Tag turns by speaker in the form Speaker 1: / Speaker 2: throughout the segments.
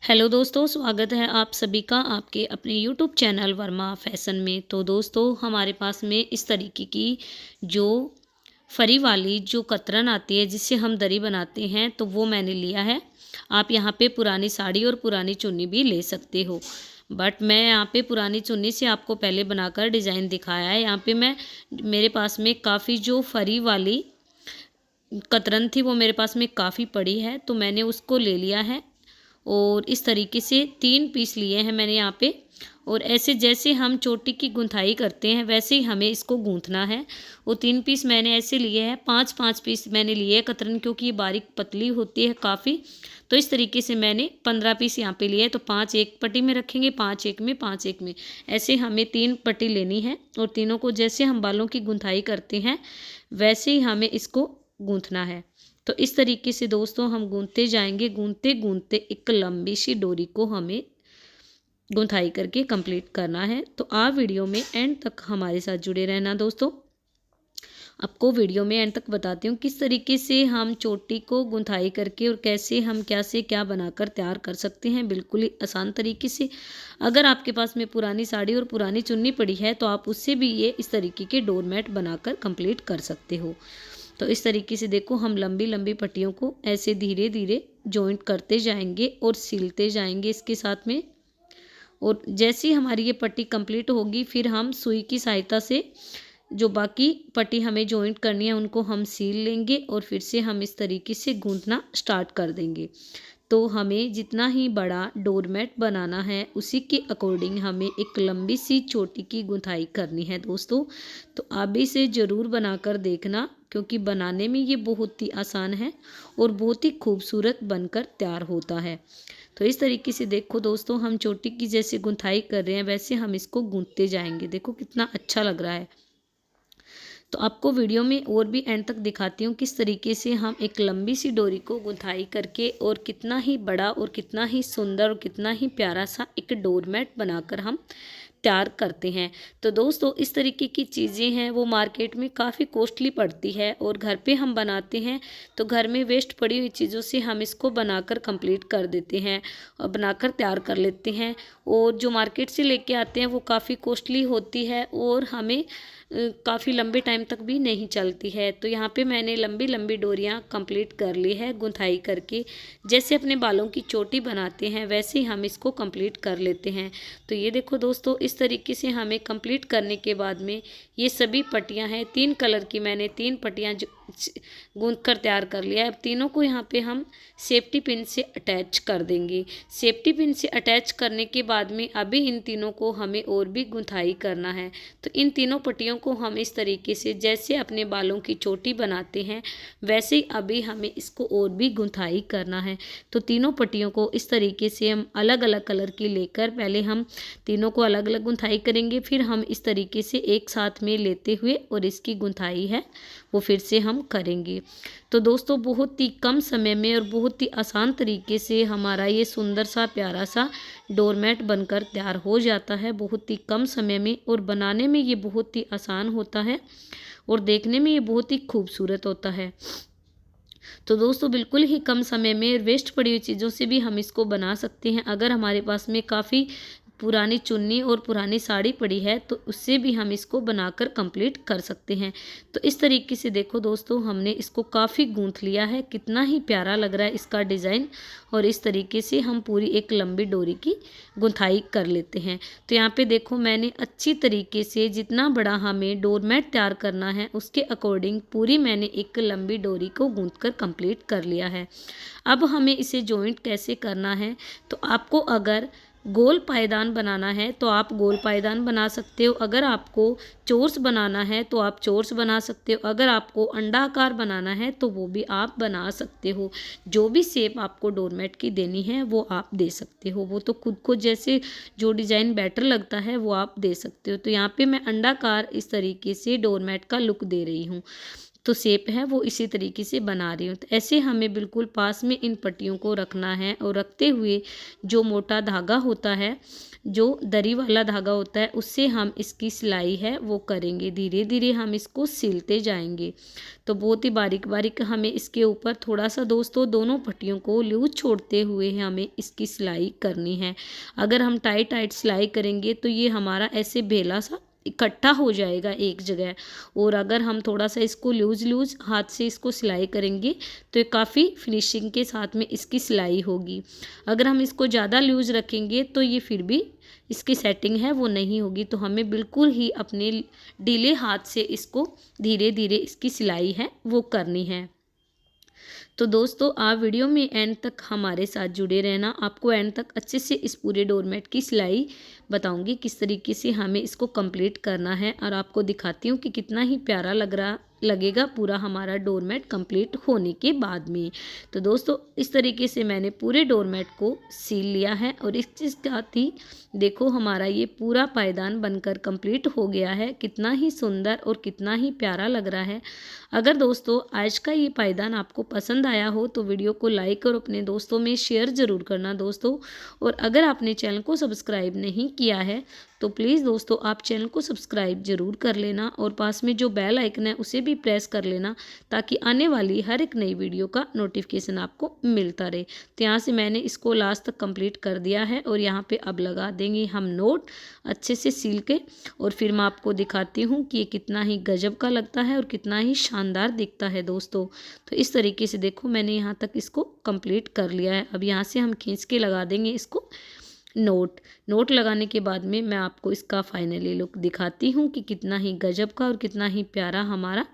Speaker 1: Hello दोस्तों, स्वागत है आप सभी का आपके अपने यूट्यूब चैनल वर्मा फैशन में। तो दोस्तों, हमारे पास में इस तरीके की जो फरी वाली जो कतरन आती है जिससे हम दरी बनाते हैं, तो वो मैंने लिया है। आप यहाँ पे पुरानी साड़ी और पुरानी चुन्नी भी ले सकते हो, बट मैं यहाँ पे पुरानी चुन्नी से आपको पहले बनाकर डिज़ाइन दिखाया है। यहाँ पे मेरे पास में काफ़ी जो फरी वाली कतरन थी वो मेरे पास में काफ़ी पड़ी है, तो मैंने उसको ले लिया है और इस तरीके से 3 पीस लिए हैं मैंने यहाँ पे। और ऐसे जैसे हम चोटी की गुंथाई करते हैं वैसे ही हमें इसको गूंथना है। वो 3 पीस मैंने ऐसे लिए हैं, 5-5 पीस मैंने लिए हैं कतरन, क्योंकि ये बारीक पतली होती है काफ़ी। तो इस तरीके से मैंने 15 पीस यहाँ पे लिए हैं। तो 5 एक पट्टी में रखेंगे, 5 एक में, 5 एक में, ऐसे हमें 3 पट्टी लेनी है। और तीनों को जैसे हम बालों की गुंथाई करते हैं वैसे ही हमें इसको गूंथना है। तो इस तरीके से दोस्तों हम गूंथते जाएंगे, गूंथते गूंथते एक लंबी सी डोरी को हमें गुंथाई करके कंप्लीट करना है। तो आप वीडियो में एंड तक हमारे साथ जुड़े रहना दोस्तों। आपको वीडियो में एंड तक बताती हूँ किस तरीके से हम चोटी को गुंथाई करके और कैसे हम क्या से क्या बनाकर तैयार कर सकते हैं, बिल्कुल ही आसान तरीके से। अगर आपके पास में पुरानी साड़ी और पुरानी चुन्नी पड़ी है तो आप उससे भी ये इस तरीके के डोरमेट बनाकर कंप्लीट कर सकते हो। तो इस तरीके से देखो, हम लंबी लंबी पट्टियों को ऐसे धीरे धीरे जॉइंट करते जाएंगे और सिलते जाएंगे इसके साथ में। और जैसे ही हमारी ये पट्टी कंप्लीट होगी फिर हम सुई की सहायता से जो बाकी पट्टी हमें जॉइंट करनी है उनको हम सील लेंगे और फिर से हम इस तरीके से गूंथना स्टार्ट कर देंगे। तो हमें जितना ही बड़ा डोरमेट बनाना है उसी के अकॉर्डिंग हमें एक लंबी सी चोटी की गुंथाई करनी है दोस्तों। तो आप इसे ज़रूर बनाकर देखना, क्योंकि बनाने में ये बहुत ही आसान है और बहुत ही खूबसूरत बनकर तैयार होता है। तो इस तरीके से देखो दोस्तों, हम चोटी की जैसे गुंथाई कर रहे हैं वैसे हम इसको गूंथते जाएंगे। देखो कितना अच्छा लग रहा है। तो आपको वीडियो में और भी एंड तक दिखाती हूँ किस तरीके से हम एक लंबी सी डोरी को गुंथाई करके और कितना ही बड़ा और कितना ही सुंदर और कितना ही प्यारा सा एक डोरमेट बनाकर हम तैयार करते हैं। तो दोस्तों, इस तरीके की चीज़ें हैं वो मार्केट में काफ़ी कॉस्टली पड़ती है और घर पे हम बनाते हैं तो घर में वेस्ट पड़ी हुई चीज़ों से हम इसको बनाकर कंप्लीट कर देते हैं और बनाकर तैयार कर लेते हैं। और जो मार्केट से लेके आते हैं वो काफ़ी कॉस्टली होती है और हमें काफ़ी लंबे टाइम तक भी नहीं चलती है। तो यहाँ पे मैंने लंबी लंबी डोरियाँ कंप्लीट कर ली है गुंथाई करके। जैसे अपने बालों की चोटी बनाते हैं वैसे ही हम इसको कंप्लीट कर लेते हैं। तो ये देखो दोस्तों, इस तरीके से हमें कंप्लीट करने के बाद में ये सभी पट्टियाँ हैं 3 कलर की, मैंने 3 पट्टियाँ गूंथ कर तैयार कर लिया है। अब तीनों को यहाँ पे हम सेफ्टी पिन से अटैच कर देंगे। सेफ्टी पिन से अटैच करने के बाद में अभी इन तीनों को हमें और भी गुंथाई करना है। तो इन तीनों पट्टियों को हम इस तरीके से जैसे अपने बालों की चोटी बनाते हैं वैसे ही अभी हमें इसको और भी गुंथाई करना है। तो तीनों पट्टियों को इस तरीके से हम अलग अलग कलर की लेकर पहले हम तीनों को अलग अलग गुंथाई करेंगे, फिर हम इस तरीके से एक साथ में लेते हुए और इसकी गुंथाई है वो फिर से हम करेंगे। तो दोस्तों, बहुत ही कम समय में और बहुत ही आसान तरीके से हमारा ये सुंदर सा प्यारा सा डोरमेट बनकर तैयार हो जाता है, बहुत ही कम समय में। और बनाने में ये बहुत ही आसान होता है और देखने में ये बहुत ही खूबसूरत होता है। तो दोस्तों, बिल्कुल ही कम समय में वेस्ट पड़ी हुई चीज़ों से भी हम इसको बना सकते हैं। अगर हमारे पास में काफ़ी पुरानी चुन्नी और पुरानी साड़ी पड़ी है तो उससे भी हम इसको बनाकर कंप्लीट कर सकते हैं। तो इस तरीके से देखो दोस्तों, हमने इसको काफ़ी गूंथ लिया है, कितना ही प्यारा लग रहा है इसका डिज़ाइन। और इस तरीके से हम पूरी एक लंबी डोरी की गुंथाई कर लेते हैं। तो यहाँ पे देखो, मैंने अच्छी तरीके से जितना बड़ा हमें डोरमेट तैयार करना है उसके अकॉर्डिंग पूरी मैंने एक लंबी डोरी को गूंथ कर कंप्लीट कर लिया है। अब हमें इसे जॉइंट कैसे करना है, तो आपको अगर गोल पायदान बनाना है तो आप गोल पायदान बना सकते हो। अगर आपको चोर्स बनाना है तो आप चोर्स बना सकते हो। अगर आपको अंडाकार बनाना है तो वो भी आप बना सकते हो। जो भी शेप आपको डोरमेट की देनी है वो आप दे सकते हो। वो तो खुद को जैसे जो डिज़ाइन बेटर लगता है वो आप दे सकते हो। तो यहाँ पे मैं अंडाकार इस तरीके से डोरमेट का लुक दे रही हूँ। तो शेप है वो इसी तरीके से बना रही हूँ। तो ऐसे हमें बिल्कुल पास में इन पट्टियों को रखना है और रखते हुए जो मोटा धागा होता है, जो दरी वाला धागा होता है, उससे हम इसकी सिलाई है वो करेंगे। धीरे धीरे हम इसको सिलते जाएंगे। तो बहुत ही बारीक बारीक हमें इसके ऊपर थोड़ा सा दोस्तों दोनों पट्टियों को लूज छोड़ते हुए हमें इसकी सिलाई करनी है। अगर हम टाइट टाइट सिलाई करेंगे तो ये हमारा ऐसे बेला सा इकट्ठा हो जाएगा एक जगह, और अगर हम थोड़ा सा इसको लूज लूज हाथ से इसको सिलाई करेंगे तो ये काफ़ी फिनिशिंग के साथ में इसकी सिलाई होगी। अगर हम इसको ज़्यादा लूज रखेंगे तो ये फिर भी इसकी सेटिंग है वो नहीं होगी। तो हमें बिल्कुल ही अपने ढीले हाथ से इसको धीरे धीरे इसकी सिलाई है वो करनी है। तो दोस्तों आप वीडियो में एंड तक हमारे साथ जुड़े रहना। आपको एंड तक अच्छे से इस पूरे डोरमेट की सिलाई बताऊंगी किस तरीके से हमें इसको कंप्लीट करना है, और आपको दिखाती हूँ कि कितना ही प्यारा लगेगा पूरा हमारा डोरमेट कंप्लीट होने के बाद में। तो दोस्तों इस तरीके से मैंने पूरे डोरमेट को सील लिया है, और इस चीज़ का ही देखो हमारा ये पूरा पायदान बनकर कंप्लीट हो गया है। कितना ही सुंदर और कितना ही प्यारा लग रहा है। अगर दोस्तों आज का ये पायदान आपको पसंद आया हो तो वीडियो को लाइक और अपने दोस्तों में शेयर ज़रूर करना दोस्तों। और अगर आपने चैनल को सब्सक्राइब नहीं किया है तो प्लीज़ दोस्तों आप चैनल को सब्सक्राइब ज़रूर कर लेना, और पास में जो बेल आइकन है उसे भी प्रेस कर लेना, ताकि आने वाली हर एक नई वीडियो का नोटिफिकेशन आपको मिलता रहे। तो यहाँ से मैंने इसको लास्ट तक कंप्लीट कर दिया है, और यहाँ पे अब लगा देंगे हम नोट अच्छे से सील के, और फिर मैं आपको दिखाती हूँ कि ये कितना ही गजब का लगता है और कितना ही शानदार दिखता है दोस्तों। तो इस तरीके से देखो मैंने यहाँ तक इसको कंप्लीट कर लिया है। अब यहाँ से हम खींच के लगा देंगे इसको नोट लगाने के बाद में मैं आपको इसका फाइनली लुक दिखाती हूँ कि कितना ही गजब का और कितना ही प्यारा हमारा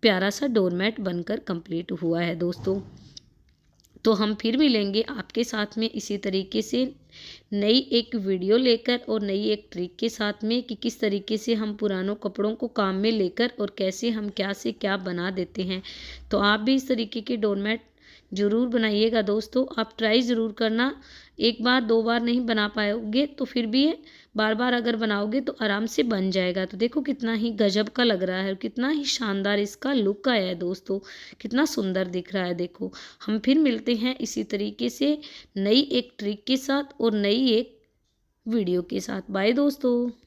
Speaker 1: प्यारा सा डोरमेट बनकर कंप्लीट हुआ है दोस्तों। तो हम फिर मिलेंगे आपके साथ में इसी तरीके से नई एक वीडियो लेकर और नई एक ट्रिक के साथ में, कि किस तरीके से हम पुरानों कपड़ों को काम में लेकर और कैसे हम क्या से क्या बना देते हैं। तो आप भी इस तरीके के डोरमेट ज़रूर बनाइएगा दोस्तों। आप ट्राई ज़रूर करना। एक बार दो बार नहीं बना पाओगे तो फिर भी बार बार अगर बनाओगे तो आराम से बन जाएगा। तो देखो कितना ही गजब का लग रहा है और कितना ही शानदार इसका लुक आया है दोस्तों, कितना सुंदर दिख रहा है। देखो हम फिर मिलते हैं इसी तरीके से नई एक ट्रिक के साथ और नई एक वीडियो के साथ। बाय दोस्तों।